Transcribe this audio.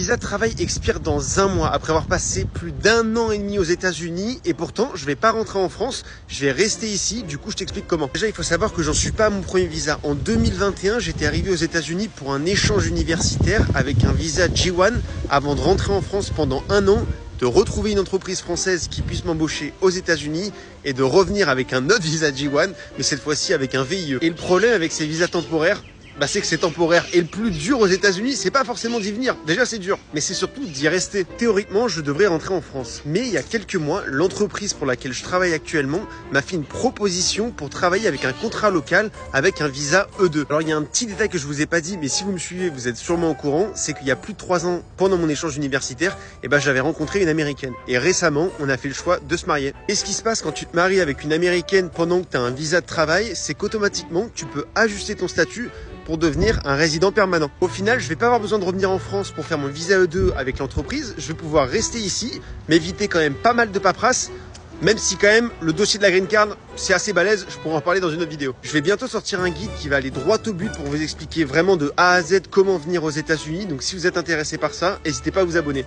visa de travail expire dans un mois après avoir passé plus d'un an et demi aux États-Unis et pourtant je vais pas rentrer en France, je vais rester ici. Du coup je t'explique comment. Déjà il faut savoir que j'en suis pas à mon premier visa. En 2021 j'étais arrivé aux États-Unis pour un échange universitaire avec un visa J1 avant de rentrer en France pendant un an, de retrouver une entreprise française qui puisse m'embaucher aux États-Unis et de revenir avec un autre visa J1 mais cette fois-ci avec un VIE. Et le problème avec ces visas temporaires, c'est que c'est temporaire. Et le plus dur aux États-Unis, c'est pas forcément d'y venir. Déjà, c'est dur. Mais c'est surtout d'y rester. Théoriquement, je devrais rentrer en France. Mais il y a quelques mois, l'entreprise pour laquelle je travaille actuellement m'a fait une proposition pour travailler avec un contrat local avec un visa E2. Alors, il y a un petit détail que je vous ai pas dit, mais si vous me suivez, vous êtes sûrement au courant. C'est qu'il y a plus de 3 ans, pendant mon échange universitaire, j'avais rencontré une Américaine. Et récemment, on a fait le choix de se marier. Et ce qui se passe quand tu te maries avec une Américaine pendant que tu as un visa de travail, c'est qu'automatiquement, tu peux ajuster ton statut pour devenir un résident permanent. Au final, je vais pas avoir besoin de revenir en France pour faire mon visa E2 avec l'entreprise. Je vais pouvoir rester ici, m'éviter quand même pas mal de paperasse, même si quand même le dossier de la green card, c'est assez balèze. Je pourrais en parler dans une autre vidéo. Je vais bientôt sortir un guide qui va aller droit au but pour vous expliquer vraiment de A à Z comment venir aux États-Unis. Donc si vous êtes intéressé par ça, n'hésitez pas à vous abonner.